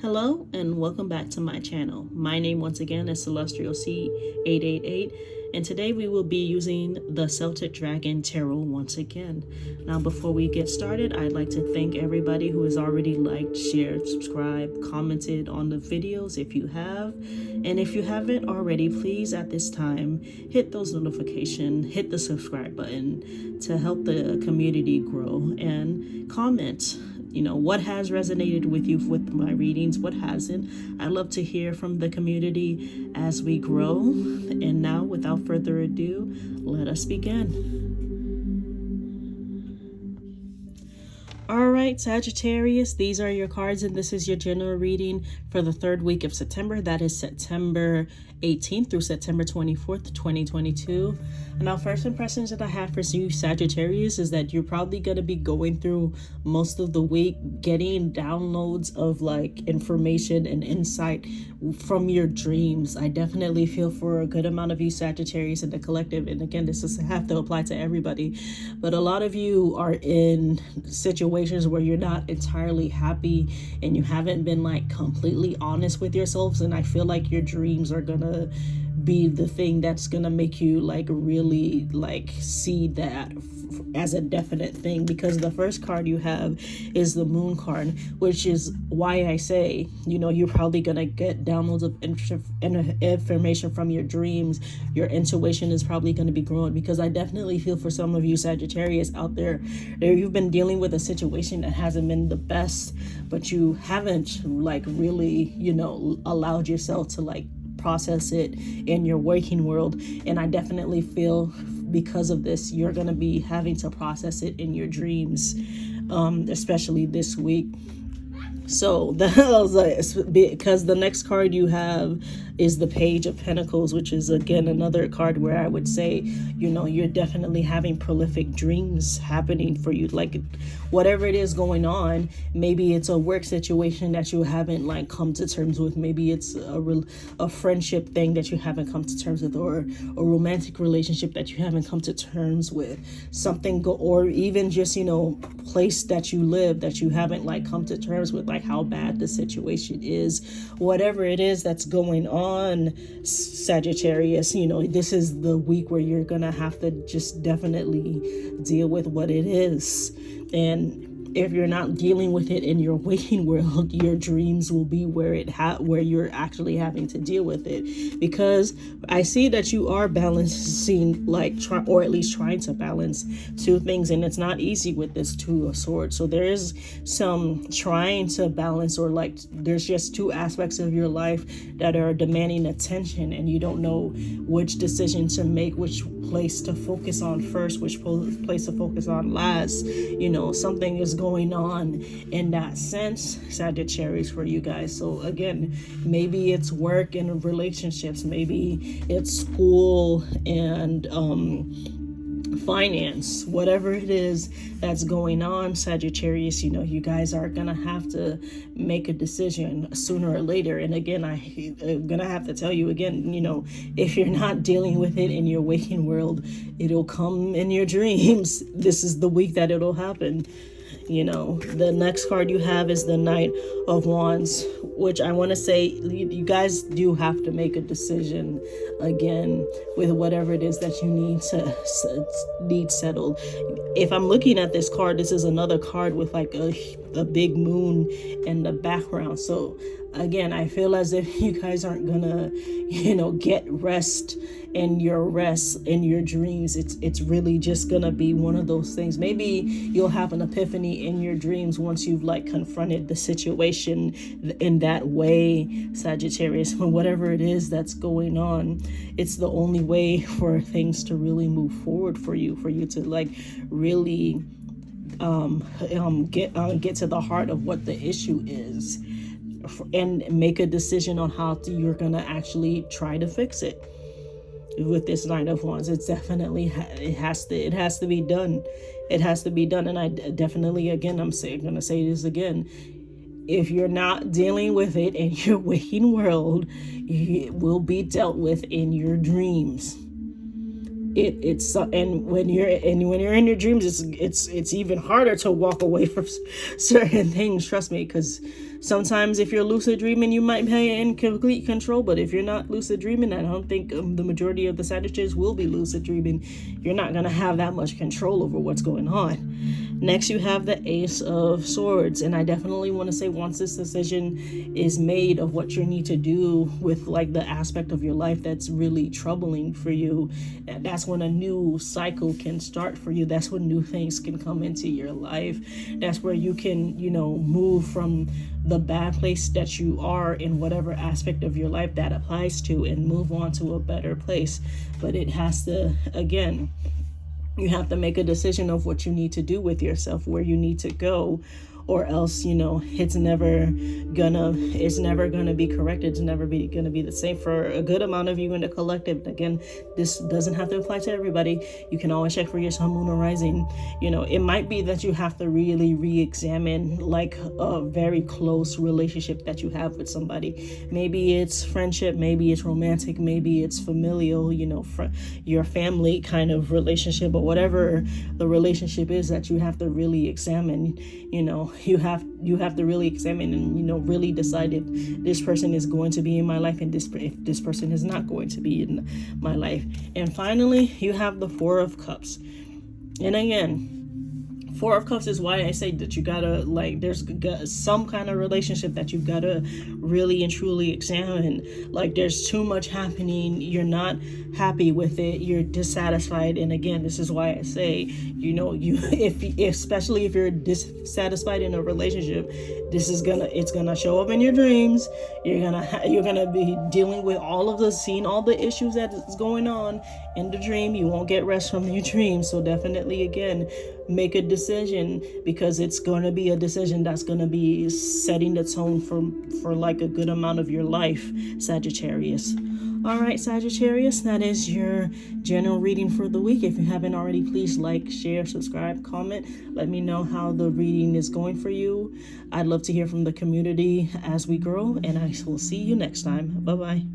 Hello and welcome back to my channel. My name once again is Celestial C888, and today we will be using the Celtic Dragon Tarot once again. Now before we get started, I'd like to thank everybody who has already liked, shared, subscribed, commented on the videos if you have. And if you haven't already, please at this time hit those notifications, hit the subscribe button to help the community grow, and comment what has resonated with you with my readings, what hasn't. I love to hear from the community as we grow. And now, without further ado, let us begin. All right, Sagittarius, these are your cards, and this is your general reading for the third week of September. That is September 18th through September 24th, 2022. And our first impressions that I have for you, Sagittarius, is that you're probably going to be going through most of the week getting downloads of information and insight from your dreams. I definitely feel for a good amount of you Sagittarius in the collective. And again, this doesn't have to apply to everybody, but a lot of you are in situations where you're not entirely happy and you haven't been completely honest with yourselves. And I feel like your dreams are gonna be the thing that's gonna make you really see that as a definite thing, because the first card you have is the Moon card, which is why I say you're probably gonna get downloads of information from your dreams. Your intuition is probably going to be growing, because I definitely feel for some of you Sagittarius out there, you've been dealing with a situation that hasn't been the best, but you haven't really allowed yourself to process it in your waking world. And I definitely feel because of this, you're going to be having to process it in your dreams, especially this week. So because the next card you have is the Page of Pentacles, which is again another card where I would say you're definitely having prolific dreams happening for you, whatever it is going on. Maybe it's a work situation that you haven't come to terms with, maybe it's a friendship thing that you haven't come to terms with, or a romantic relationship that you haven't come to terms with, or even just place that you live that you haven't come to terms with, how bad the situation is. Whatever it is that's going on, Sagittarius, this is the week where you're gonna have to just definitely deal with what it is. And if you're not dealing with it in your waking world, your dreams will be where you're actually having to deal with it. Because I see that you are balancing, or at least trying to balance two things, and it's not easy with this Two of Swords. So there is some trying to balance, or there's just two aspects of your life that are demanding attention, and you don't know which decision to make, which place to focus on first, which place to focus on last. Something is going on in that sense, Sagittarius, for you guys. So again, maybe it's work and relationships, maybe it's school and finance, whatever it is that's going on, Sagittarius, you guys are gonna have to make a decision sooner or later. And again, I'm gonna have to tell you again, if you're not dealing with it in your waking world, it'll come in your dreams. This is the week that it'll happen. The next card you have is the Knight of Wands, which I want to say you guys do have to make a decision again with whatever it is that you need settled. If I'm looking at this card, this is another card with a big moon in the background. So again, I feel as if you guys aren't gonna get rest in your dreams. It's really just gonna be one of those things. Maybe you'll have an epiphany in your dreams once you've confronted the situation in that way, Sagittarius. But whatever it is that's going on, it's the only way for things to really move forward for you to really get to the heart of what the issue is, and make a decision on how you're gonna actually try to fix it. With this Knight of Wands, it's definitely it has to be done. It has to be done. And I definitely, again, gonna say this again. If you're not dealing with it in your waking world, it will be dealt with in your dreams. And when you're in your dreams, it's even harder to walk away from certain things. Trust me, because Sometimes if you're lucid dreaming, you might be in complete control, but if you're not lucid dreaming, I don't think the majority of the Sagittarius will be lucid dreaming. You're not going to have that much control over what's going on. Next, you have the Ace of Swords, and I definitely want to say once this decision is made of what you need to do with like the aspect of your life that's really troubling for you, that's when a new cycle can start for you. That's when new things can come into your life. That's where you can, move from the bad place that you are in whatever aspect of your life that applies to and move on to a better place. But it has to, again, you have to make a decision of what you need to do with yourself, where you need to go, or else, it's never gonna be corrected. It's never gonna be the same for a good amount of you in the collective. Again, this doesn't have to apply to everybody. You can always check for your sun, moon, or rising. It might be that you have to really re-examine like a very close relationship that you have with somebody. Maybe it's friendship, maybe it's romantic, maybe it's familial, your family kind of relationship, or whatever the relationship is that you have to really examine. You have to really examine and really decide if this person is going to be in my life and if this person is not going to be in my life. And finally, you have the Four of Cups. And again, Four of Cups is why I say that you gotta, there's some kind of relationship that you've gotta really and truly examine. There's too much happening, you're not happy with it, you're dissatisfied. And again, this is why I say, especially if you're dissatisfied in a relationship, it's gonna show up in your dreams. You're gonna be dealing with seeing all the issues that is going on in the dream. You won't get rest from your dreams. So definitely, again, make a decision, because it's going to be a decision that's going to be setting the tone for like a good amount of your life, Sagittarius. All right, Sagittarius, that is your general reading for the week. If you haven't already, please like, share, subscribe, comment. Let me know how the reading is going for you. I'd love to hear from the community as we grow, and I will see you next time. Bye-bye.